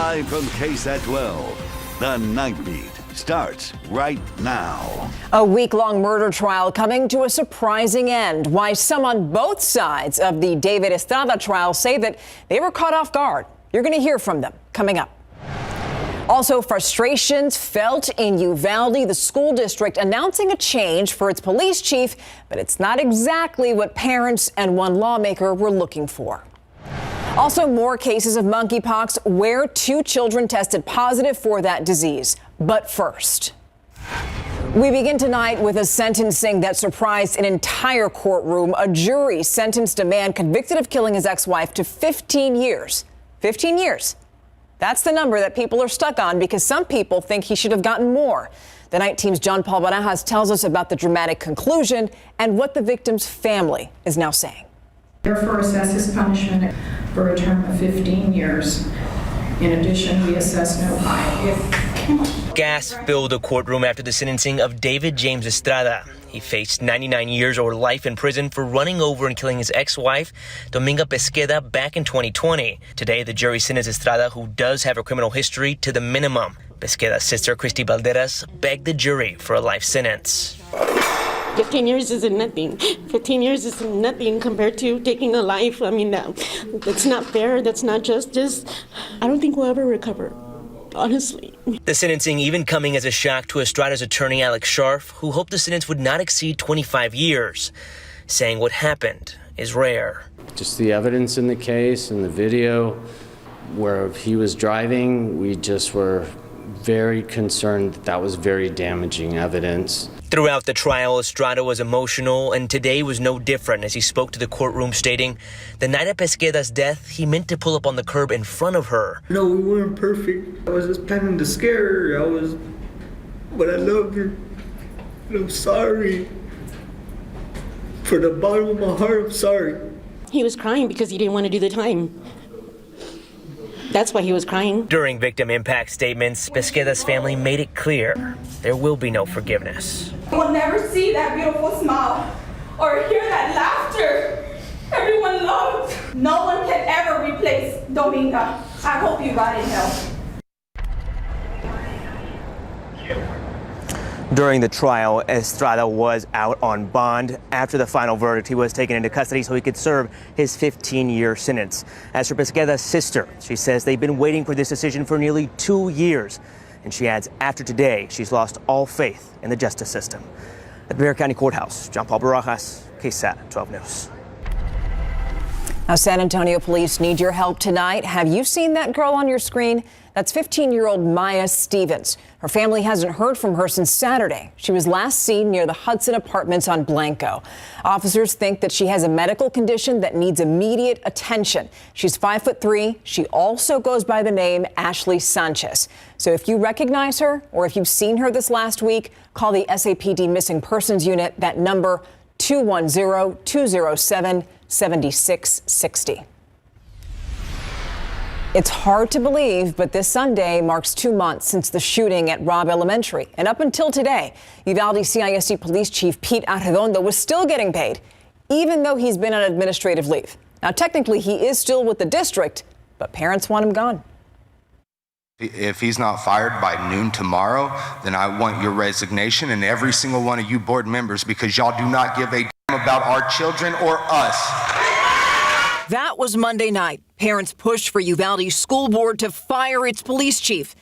Live from KSAT 12, the Nightbeat starts right now. A week-long murder trial coming to a surprising end. Why some on both sides of the David Estrada trial say that they were caught off guard. You're going to hear from them coming up. Also, frustrations felt in Uvalde, the school district announcing a change for its police chief, but it's not exactly what parents and one lawmaker were looking for. Also, more cases of monkeypox where 2 children tested positive for that disease. But first, we begin tonight with a sentencing that surprised an entire courtroom. A jury sentenced a man convicted of killing his ex-wife to 15 years. 15 years. That's the number that people are stuck on because some people think he should have gotten more. The Night Team's John Paul Barajas tells us about the dramatic conclusion and what the victim's family is now saying. Therefore, assess his punishment for a term of 15 years. In addition, we assess no fine. Gas filled the courtroom after the sentencing of David James Estrada. He faced 99 years or life in prison for running over and killing his ex-wife, Dominga Pesqueda, back in 2020. Today, the jury sentenced Estrada, who does have a criminal history, to the minimum. Pesqueda's sister, Christy Valderas, begged the jury for a life sentence. 15 years isn't nothing. 15 years is nothing compared to taking a life. I mean, that's not fair. That's not justice. I don't think we'll ever recover, honestly. The sentencing even coming as a shock to Estrada's attorney, Alex Scharf, who hoped the sentence would not exceed 25 years, saying what happened is rare. Just the evidence in the case and the video where he was driving, we just were very concerned that was very damaging evidence. Throughout the trial, Estrada was emotional, and today was no different as he spoke to the courtroom, stating, the night of Pesqueda's death, he meant to pull up on the curb in front of her. No, we weren't perfect. I was just planning to scare her. But I love her. And I'm sorry. For the bottom of my heart, I'm sorry. He was crying because he didn't want to do the time. That's why he was crying. During victim impact statements, Pesqueda's family made it clear there will be no forgiveness. We'll never see that beautiful smile or hear that laughter everyone loved. No one can ever replace Dominga. I hope you got in hell. During the trial, Estrada was out on bond. After the final verdict, he was taken into custody so he could serve his 15-year sentence. As for Pesqueda's sister, she says they've been waiting for this decision for nearly 2 years. And she adds, after today, she's lost all faith in the justice system. At Bexar County Courthouse, John Paul Barajas, KSAT 12 News. Now, San Antonio police need your help tonight. Have you seen that girl on your screen? That's 15-year-old Maya Stevens. Her family hasn't heard from her since Saturday. She was last seen near the Hudson Apartments on Blanco. Officers think that she has a medical condition that needs immediate attention. She's 5'3". She also goes by the name Ashley Sanchez. So if you recognize her or if you've seen her this last week, call the SAPD Missing Persons Unit. That number 210-207-7660. It's hard to believe, but this Sunday marks 2 months since the shooting at Robb Elementary. And up until today, Uvalde CISD Police Chief Pete Arredondo was still getting paid, even though he's been on administrative leave. Now, technically, he is still with the district, but parents want him gone. If he's not fired by noon tomorrow, then I want your resignation and every single one of you board members, because y'all do not give a damn about our children or us. That was Monday night. Parents pushed for Uvalde School Board to fire its police chief.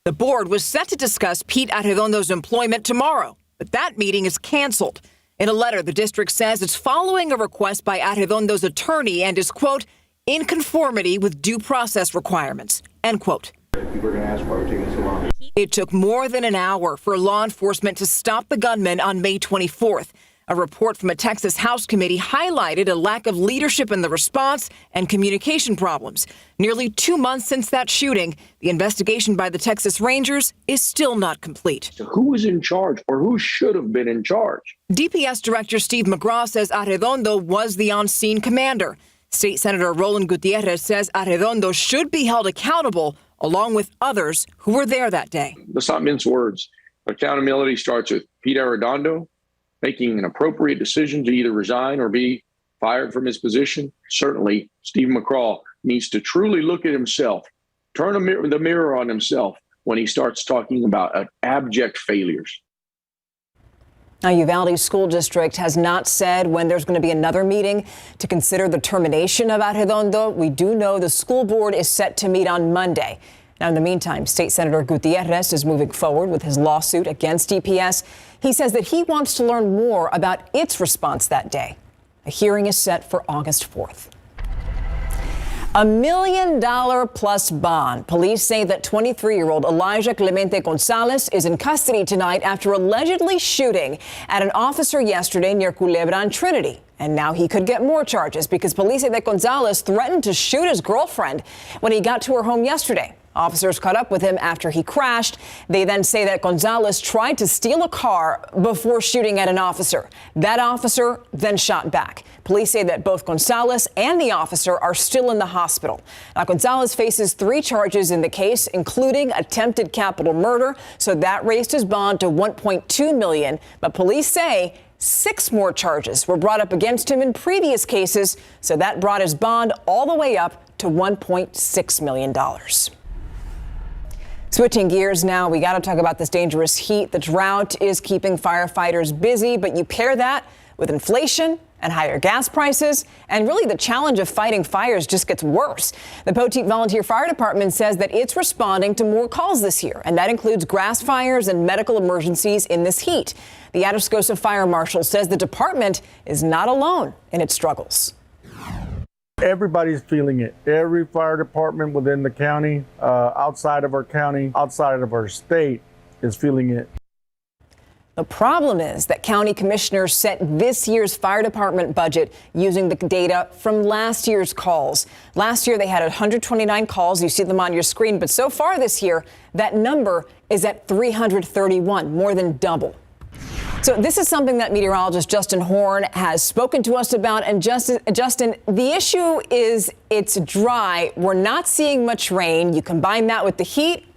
The board was set to discuss Pete Arredondo's employment tomorrow, but that meeting is canceled. In a letter, the district says it's following a request by Arredondo's attorney and is, quote, in conformity with due process requirements, end quote. People are going to ask why we're taking so long. It took more than an hour for law enforcement to stop the gunman on May 24th. A report from a Texas House committee highlighted a lack of leadership in the response and communication problems. Nearly 2 months since that shooting, the investigation by the Texas Rangers is still not complete. So who was in charge or who should have been in charge? DPS Director Steve McGraw says Arredondo was the on-scene commander. State Senator Roland Gutierrez says Arredondo should be held accountable along with others who were there that day. Let's not mince words. Accountability starts with Pete Arredondo making an appropriate decision to either resign or be fired from his position. Certainly, Steve McCraw needs to truly look at himself turn the mirror on himself when he starts talking about abject failures. Now, Uvalde School District has not said when there's going to be another meeting to consider the termination of Arredondo. We do know the school board is set to meet on Monday. Now, in the meantime, State Senator Gutierrez is moving forward with his lawsuit against DPS. He says that he wants to learn more about its response that day. A hearing is set for August 4th. $1 million plus bond. Police say that 23-year-old Elijah Clemente Gonzalez is in custody tonight after allegedly shooting at an officer yesterday near Culebra and Trinity. And now he could get more charges because police say that Gonzalez threatened to shoot his girlfriend when he got to her home yesterday. Officers caught up with him after he crashed. They then say that Gonzalez tried to steal a car before shooting at an officer. That officer then shot back. Police say that both Gonzalez and the officer are still in the hospital. Now, Gonzalez faces 3 charges in the case, including attempted capital murder. So that raised his bond to $1.2 million. But police say 6 more charges were brought up against him in previous cases. So that brought his bond all the way up to $1.6 million. Switching gears now, we got to talk about this dangerous heat. The drought is keeping firefighters busy, but you pair that with inflation and higher gas prices, and really the challenge of fighting fires just gets worse. The Poteet Volunteer Fire Department says that it's responding to more calls this year, and that includes grass fires and medical emergencies in this heat. The Atascosa Fire Marshal says the department is not alone in its struggles. Everybody's feeling it. Every fire department within the county, outside of our county, outside of our state is feeling it. The problem is that county commissioners set this year's fire department budget using the data from last year's calls. Last year, they had 129 calls. You see them on your screen. But so far this year, that number is at 331, more than double. So this is something that meteorologist Justin Horn has spoken to us about. And Justin, the issue is it's dry. We're not seeing much rain. You combine that with the heat.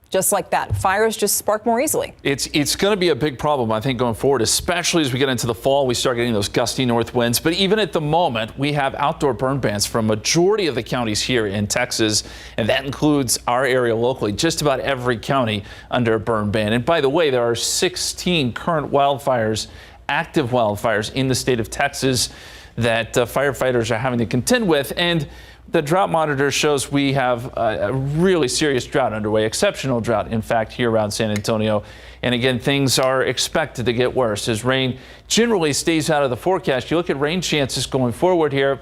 Just like that, fires just spark more easily. It's going to be a big problem, I think, going forward, especially as we get into the fall. We start getting those gusty north winds. But even at the moment, we have outdoor burn bans from majority of the counties here in Texas, and that includes our area locally. Just about every county under a burn ban. And by the way, there are 16 current wildfires, active wildfires in the state of Texas that firefighters are having to contend with. And the drought monitor shows we have a really serious drought underway, exceptional drought, in fact, here around San Antonio. And again, things are expected to get worse as rain generally stays out of the forecast. You look at rain chances going forward here,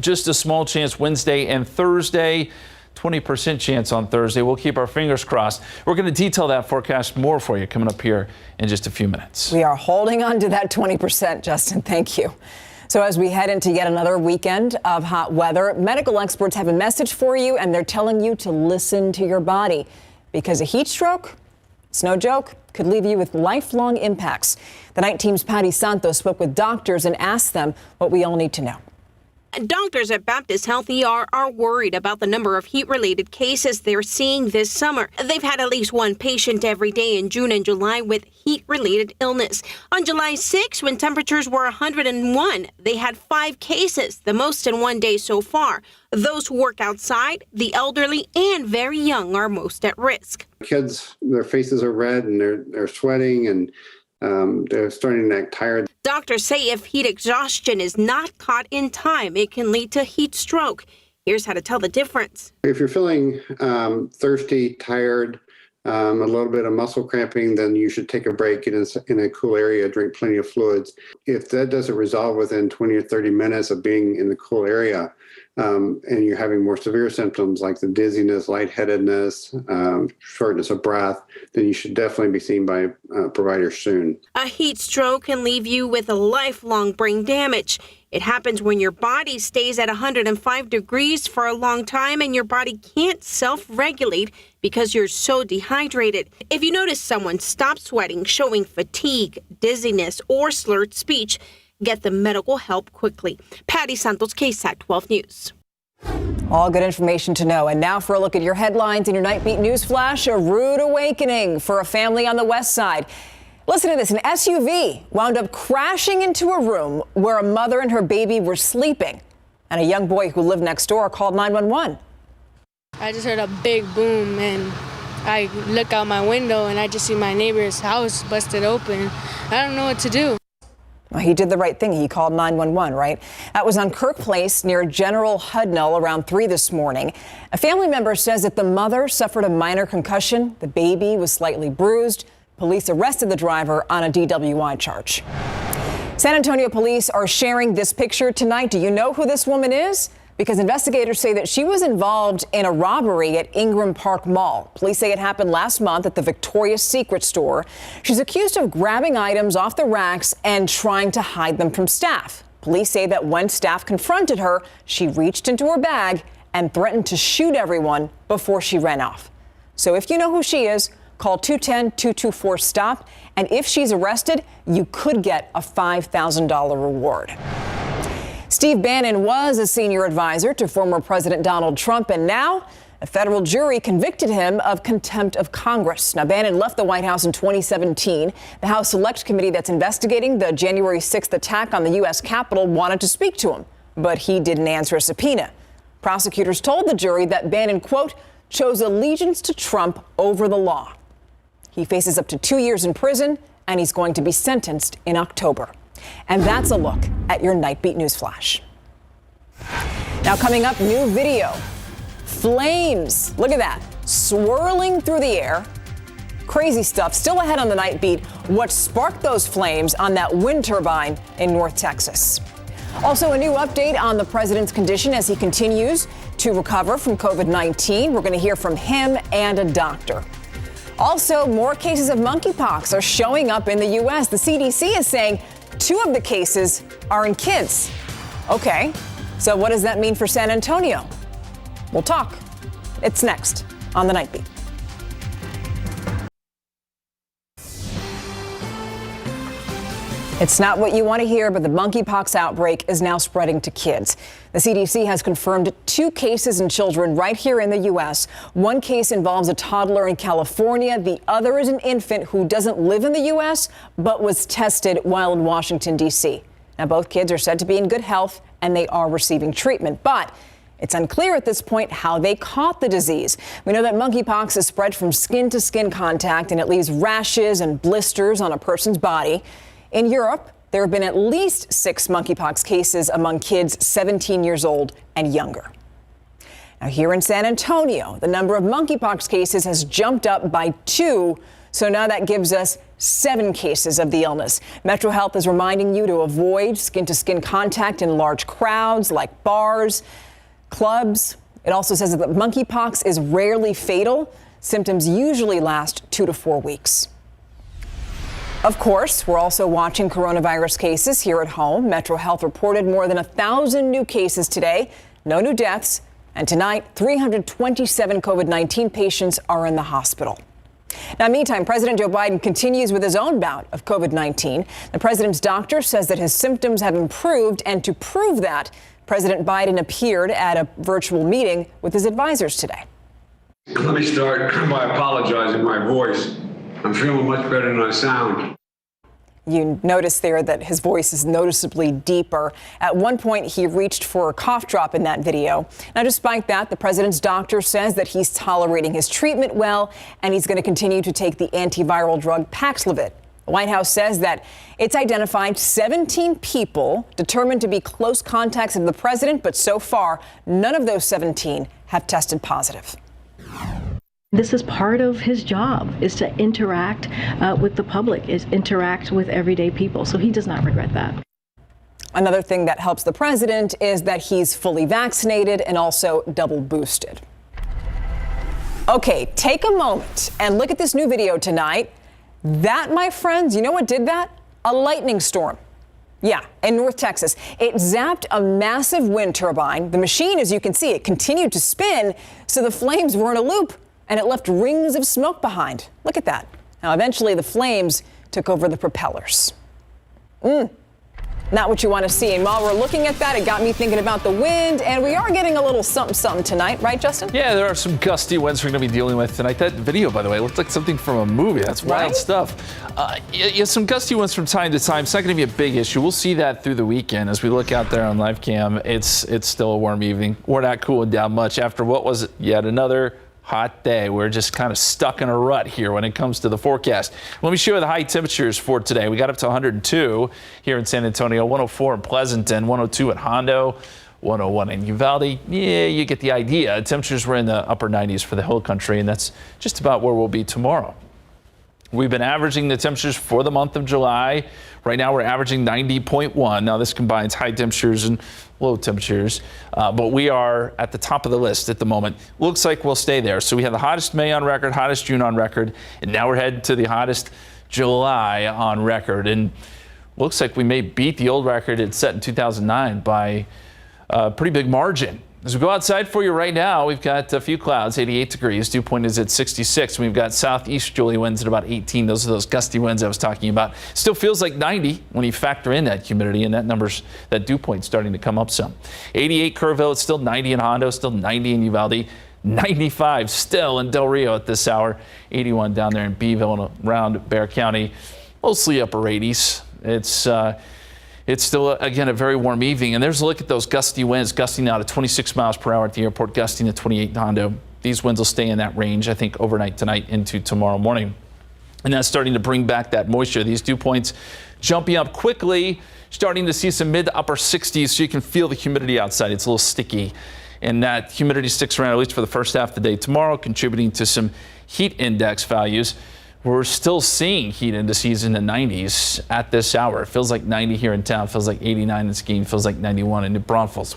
just a small chance Wednesday and Thursday, 20% chance on Thursday. We'll keep our fingers crossed. We're going to detail that forecast more for you coming up here in just a few minutes. We are holding on to that 20%, Justin. Thank you. So as we head into yet another weekend of hot weather, medical experts have a message for you, and they're telling you to listen to your body because a heat stroke, it's no joke, could leave you with lifelong impacts. The Night Team's Patty Santos spoke with doctors and asked them what we all need to know. Doctors at Baptist Health ER are worried about the number of heat-related cases they're seeing this summer. They've had at least one patient every day in June and July with heat-related illness. On July 6, when temperatures were 101, they had 5 cases, the most in one day so far. Those who work outside, the elderly, and very young are most at risk. Kids, their faces are red and they're sweating and they're starting to act tired. Doctors say if heat exhaustion is not caught in time, it can lead to heat stroke. Here's how to tell the difference. If you're feeling thirsty, tired, a little bit of muscle cramping, then you should take a break, get in a cool area, drink plenty of fluids. If that doesn't resolve within 20 or 30 minutes of being in the cool area, and you're having more severe symptoms like the dizziness, lightheadedness, shortness of breath, then you should definitely be seen by a provider soon. A heat stroke can leave you with a lifelong brain damage. It happens when your body stays at 105 degrees for a long time and your body can't self-regulate because you're so dehydrated. If you notice someone stop sweating, showing fatigue, dizziness, or slurred speech, get the medical help quickly. Patty Santos, KSAT 12 News. All good information to know. And now for a look at your headlines in your Nightbeat News Flash. A rude awakening for a family on the west side. Listen to this. An SUV wound up crashing into a room where a mother and her baby were sleeping. And a young boy who lived next door called 911. I just heard a big boom, and I look out my window and I just see my neighbor's house busted open. I don't know what to do. Well, he did the right thing. He called 911, right? That was on Kirk Place near General Hudnall around 3 this morning. A family member says that the mother suffered a minor concussion. The baby was slightly bruised. Police arrested the driver on a DWI charge. San Antonio police are sharing this picture tonight. Do you know who this woman is? Because investigators say that she was involved in a robbery at Ingram Park Mall. Police say it happened last month at the Victoria's Secret store. She's accused of grabbing items off the racks and trying to hide them from staff. Police say that when staff confronted her, she reached into her bag and threatened to shoot everyone before she ran off. So if you know who she is, call 210-224-STOP. And if she's arrested, you could get a $5,000 reward. Steve Bannon was a senior advisor to former President Donald Trump, and now a federal jury convicted him of contempt of Congress. Now, Bannon left the White House in 2017. The House Select Committee that's investigating the January 6th attack on the U.S. Capitol wanted to speak to him, but he didn't answer a subpoena. Prosecutors told the jury that Bannon, quote, chose allegiance to Trump over the law. He faces up to 2 years in prison, and he's going to be sentenced in October. And that's a look at your Nightbeat News Flash. Now coming up, new video. Flames, look at that, swirling through the air. Crazy stuff. Still ahead on the Nightbeat, what sparked those flames on that wind turbine in North Texas. Also, a new update on the president's condition as he continues to recover from COVID-19. We're going to hear from him and a doctor. Also, more cases of monkeypox are showing up in the U.S. The CDC is saying 2 of the cases are in kids. Okay, so what does that mean for San Antonio? We'll talk. It's next on the Nightbeat. It's not what you want to hear, but the monkeypox outbreak is now spreading to kids. The CDC has confirmed 2 cases in children right here in the U.S. One case involves a toddler in California. The other is an infant who doesn't live in the U.S., but was tested while in Washington, D.C. Now, both kids are said to be in good health, and they are receiving treatment. But it's unclear at this point how they caught the disease. We know that monkeypox is spread from skin-to-skin contact, and it leaves rashes and blisters on a person's body. In Europe, there have been at least 6 monkeypox cases among kids 17 years old and younger. Now, here in San Antonio, the number of monkeypox cases has jumped up by 2, so now that gives us 7 cases of the illness. Metro Health is reminding you to avoid skin-to-skin contact in large crowds like bars, clubs. It also says that monkeypox is rarely fatal. Symptoms usually last 2 to 4 weeks. Of course, we're also watching coronavirus cases here at home. Metro Health reported more than 1,000 new cases today, no new deaths, and tonight 327 COVID-19 patients are in the hospital. Now, meantime, President Joe Biden continues with his own bout of COVID-19. The president's doctor says that his symptoms have improved, and to prove that, President Biden appeared at a virtual meeting with his advisors today. Let me start by apologizing for my voice. I'm feeling much better than I sound. You notice there that his voice is noticeably deeper. At one point, he reached for a cough drop in that video. Now, despite that, the president's doctor says that he's tolerating his treatment well, and he's going to continue to take the antiviral drug Paxlovid. The White House says that it's identified 17 people determined to be close contacts of the president, but so far, none of those 17 have tested positive. This is part of his job, is to interact with the public, is interact with everyday people. So he does not regret that. Another thing that helps the president is that he's fully vaccinated and also double boosted. Okay, take a moment and look at this new video tonight. That, my friends, you know what did that? A lightning storm. Yeah, in North Texas. It zapped a massive wind turbine. The machine, as you can see, it continued to spin, so the flames were in a loop. And it left rings of smoke behind. Look at that. Now, eventually, the flames took over the propellers. Not what you want to see. And while we're looking at that, it got me thinking about the wind, and we are getting a little something tonight, right, Justin? Yeah, there are some gusty winds we're going to be dealing with tonight. That video, by the way, looked like something from a movie. That's wild stuff. Yeah, some gusty winds from time to time. It's not going to be a big issue. We'll see that through the weekend as we look out there on live cam. It's still a warm evening. We're not cooling down much after what was yet another hot day. We're just kind of stuck in a rut here when it comes to the forecast. Let me show you the high temperatures for today. We got up to 102 here in San Antonio, 104 in Pleasanton, 102 at Hondo, 101 in Uvalde. Yeah, you get the idea. Temperatures were in the upper 90s for the whole country, and that's just about where we'll be tomorrow. We've been averaging the temperatures for the month of July. Right now we're averaging 90.1. Now this combines high temperatures and low temperatures, but we are at the top of the list at the moment. Looks like we'll stay there. So we have the hottest May on record, hottest June on record, and now we're headed to the hottest July on record. And looks like we may beat the old record it set in 2009 by a pretty big margin. As we go outside for you right now, we've got a few clouds, 88 degrees. Dew point is at 66. We've got southeasterly winds at about 18. Those are those gusty winds I was talking about. Still feels like 90 when you factor in that humidity, and that dew point starting to come up some. 88 Kerrville, it's still 90 in Hondo, still 90 in Uvalde, 95 still in Del Rio at this hour, 81 down there in Beeville and around Bexar County, mostly upper 80s. It's still, again, a very warm evening. And there's a look at those gusty winds, gusting now to 26 miles per hour at the airport, gusting to 28 in Hondo. These winds will stay in that range, I think, overnight tonight into tomorrow morning. And that's starting to bring back that moisture. These dew points jumping up quickly, starting to see some mid to upper 60s, so you can feel the humidity outside. It's a little sticky. And that humidity sticks around at least for the first half of the day tomorrow, contributing to some heat index values. We're still seeing heat indices in the 90s at this hour. It feels like 90 here in town, feels like 89 in Skeen, feels like 91 in New Braunfels.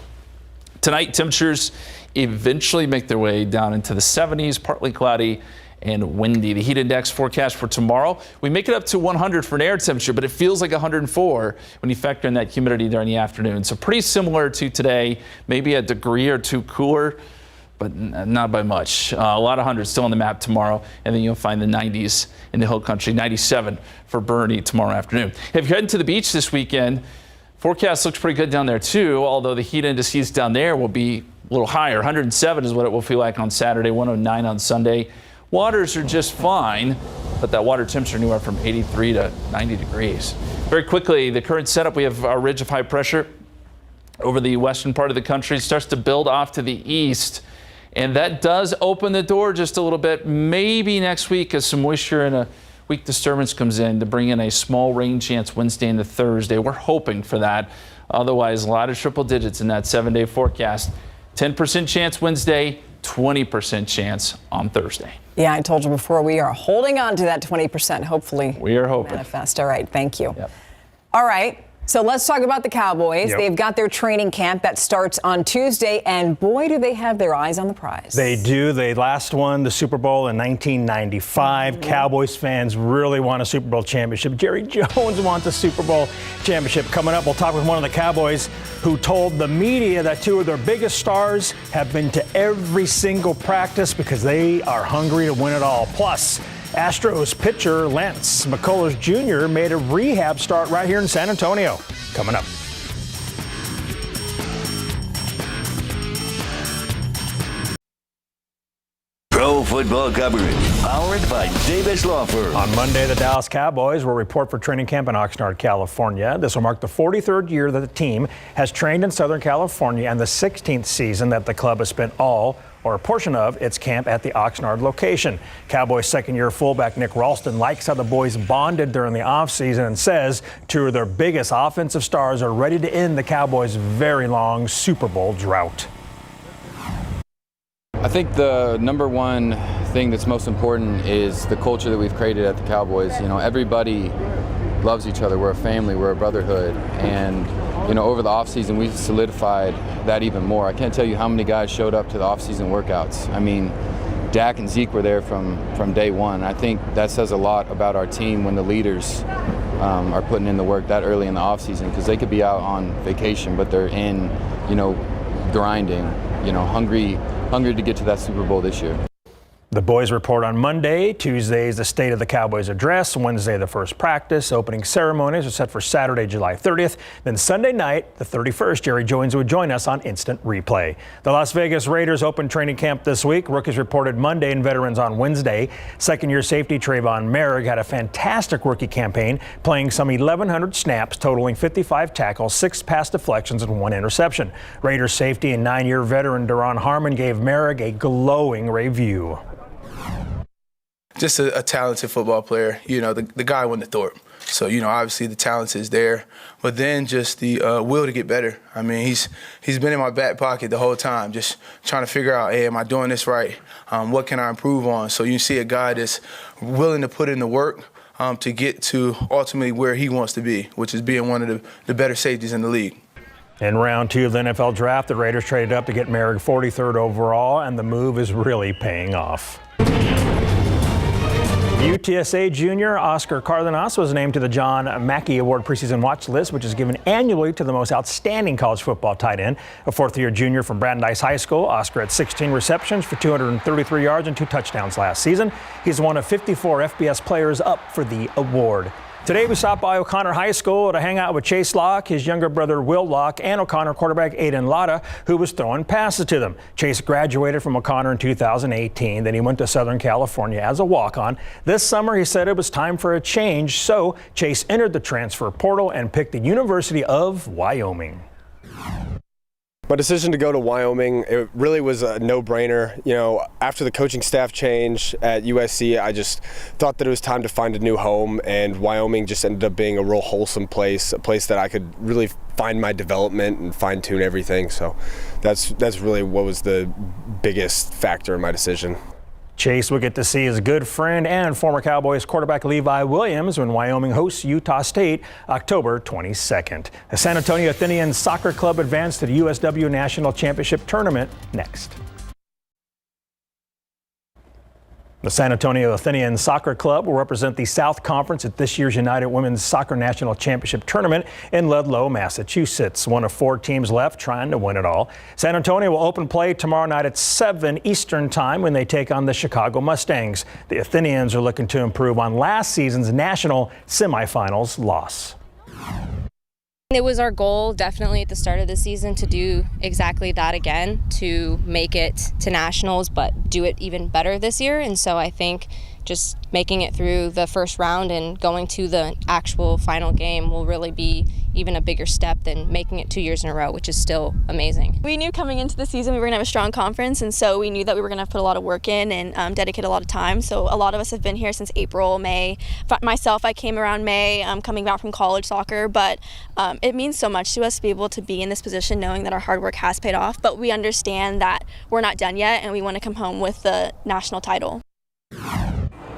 Tonight, temperatures eventually make their way down into the 70s, partly cloudy and windy. The heat index forecast for tomorrow, we make it up to 100 for an air temperature, but it feels like 104 when you factor in that humidity during the afternoon. So pretty similar to today, maybe a degree or two cooler, but not by much. A lot of hundreds still on the map tomorrow, and then you'll find the 90s in the hill country, 97 for Bernie tomorrow afternoon. If you're heading to the beach this weekend, forecast looks pretty good down there too, although the heat indices down there will be a little higher. 107 is what it will feel like on Saturday, 109 on Sunday. Waters are just fine, but that water temperature anywhere from 83 to 90 degrees. Very quickly, the current setup, we have our ridge of high pressure over the western part of the country. It starts to build off to the east. And that does open the door just a little bit, maybe next week as some moisture and a weak disturbance comes in to bring in a small rain chance Wednesday into Thursday. We're hoping for that. Otherwise, a lot of triple digits in that 7-day forecast. 10% chance Wednesday, 20% chance on Thursday. Yeah, I told you before, we are holding on to that 20%. Hopefully, we are hoping. Manifest. All right, thank you. Yep. All right. So let's talk about the Cowboys. Yep. They've got their training camp that starts on Tuesday, and boy, do they have their eyes on the prize. They do. They last won the Super Bowl in 1995. Cowboys fans really want a Super Bowl championship. Jerry Jones wants a Super Bowl championship. Coming up, we'll talk with one of the Cowboys who told the media that two of their biggest stars have been to every single practice because they are hungry to win it all. Plus, Astros pitcher Lance McCullers Jr. made a rehab start right here in San Antonio. Coming up. Pro football coverage, powered by Davis Law Firm. On Monday, the Dallas Cowboys will report for training camp in Oxnard, California. This will mark the 43rd year that the team has trained in Southern California and the 16th season that the club has spent all or a portion of its camp at the Oxnard location. Cowboys second-year fullback Nick Ralston likes how the boys bonded during the offseason and says two of their biggest offensive stars are ready to end the Cowboys' very long Super Bowl drought. I think the number one thing that's most important is the culture that we've created at the Cowboys. You know, everybody loves each other. We're a family, we're a brotherhood. And, you know, over the offseason, we've solidified that even more. I can't tell you how many guys showed up to the offseason workouts. I mean, Dak and Zeke were there from day one. I think that says a lot about our team when the leaders are putting in the work that early in the offseason, because they could be out on vacation, but they're in, you know, grinding, you know, hungry to get to that Super Bowl this year. The boys report on Monday. Tuesday is the State of the Cowboys address. Wednesday, the first practice. Opening ceremonies are set for Saturday, July 30th. Then Sunday night, the 31st, Jerry Jones would join us on Instant Replay. The Las Vegas Raiders opened training camp this week. Rookies reported Monday and veterans on Wednesday. Second-year safety Trayvon Merrick had a fantastic rookie campaign, playing some 1,100 snaps, totaling 55 tackles, 6 pass deflections, and 1 interception. Raiders safety and 9-year veteran Daron Harmon gave Merrick a glowing review. Just a talented football player. You know, the guy went to Thorpe. So, you know, obviously the talent is there. But then just the will to get better. I mean, he's been in my back pocket the whole time, just trying to figure out, hey, am I doing this right? What can I improve on? So you see a guy that's willing to put in the work to get to ultimately where he wants to be, which is being one of the better safeties in the league. In round 2 of the NFL draft, the Raiders traded up to get Merrick 43rd overall, and the move is really paying off. UTSA junior Oscar Cardenas was named to the John Mackey Award preseason watch list, which is given annually to the most outstanding college football tight end. A fourth-year junior from Brandeis High School, Oscar had 16 receptions for 233 yards and 2 touchdowns last season. He's one of 54 FBS players up for the award. Today we stopped by O'Connor High School to hang out with Chase Locke, his younger brother Will Locke, and O'Connor quarterback Aiden Latta, who was throwing passes to them. Chase graduated from O'Connor in 2018. Then he went to Southern California as a walk-on. This summer he said it was time for a change, so Chase entered the transfer portal and picked the University of Wyoming. My decision to go to Wyoming, it really was a no-brainer. You know, after the coaching staff change at USC, I just thought that it was time to find a new home, and Wyoming just ended up being a real wholesome place, a place that I could really find my development and fine-tune everything. So that's really what was the biggest factor in my decision. Chase will get to see his good friend and former Cowboys quarterback Levi Williams when Wyoming hosts Utah State October 22nd. The San Antonio Athenian Soccer Club advanced to the USW National Championship Tournament next. The San Antonio Athenian Soccer Club will represent the South Conference at this year's United Women's Soccer National Championship Tournament in Ludlow, Massachusetts. One of 4 teams left trying to win it all. San Antonio will open play tomorrow night at 7 Eastern Time when they take on the Chicago Mustangs. The Athenians are looking to improve on last season's national semifinals loss. It was our goal definitely at the start of the season to do exactly that again, to make it to nationals, but do it even better this year. And so I think just making it through the first round and going to the actual final game will really be even a bigger step than making it 2 years in a row, which is still amazing. We knew coming into the season we were going to have a strong conference, and so we knew that we were going to put a lot of work in and dedicate a lot of time. So a lot of us have been here since April, May. Myself, I came around May, coming back from college soccer, but it means so much to us to be able to be in this position knowing that our hard work has paid off. But we understand that we're not done yet, and we want to come home with the national title.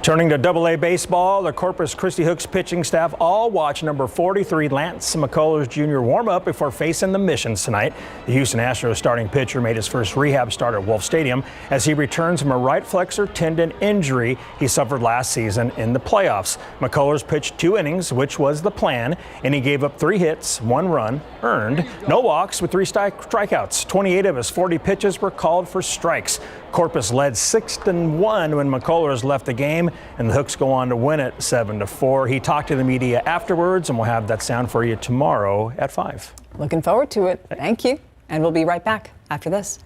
Turning to AA baseball, the Corpus Christi Hooks pitching staff all watch number 43 Lance McCullers Jr. warm up before facing the Missions tonight. The Houston Astros starting pitcher made his first rehab start at Wolf Stadium as he returns from a right flexor tendon injury he suffered last season in the playoffs. McCullers pitched 2 innings, which was the plan, and he gave up 3 hits, 1 run earned, no walks with 3 strikeouts. 28 of his 40 pitches were called for strikes. Corpus led 6-1 when McCullers left the game, and the Hooks go on to win it 7-4. He talked to the media afterwards, and we'll have that sound for you tomorrow at 5. Looking forward to it. Thank you. And we'll be right back after this.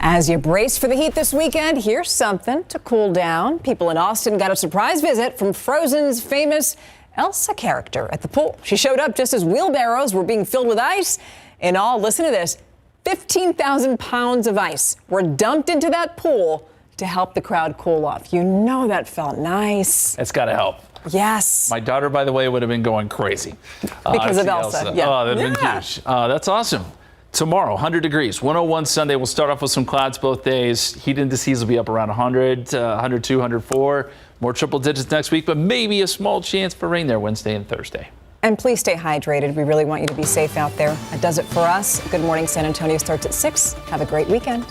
As you brace for the heat this weekend, here's something to cool down. People in Austin got a surprise visit from Frozen's famous Elsa character at the pool. She showed up just as wheelbarrows were being filled with ice. In all, listen to this, 15,000 pounds of ice were dumped into that pool to help the crowd cool off. You know that felt nice. It's got to help. Yes. My daughter, by the way, would have been going crazy. Because of Elsa. Yeah. Oh, that'd been huge. That's awesome. Tomorrow, 100 degrees. 101 Sunday. We'll start off with some clouds both days. Heat indices will be up around 100, 102, 104. More triple digits next week, but maybe a small chance for rain there Wednesday and Thursday. And please stay hydrated. We really want you to be safe out there. That does it for us. Good Morning San Antonio starts at 6. Have a great weekend.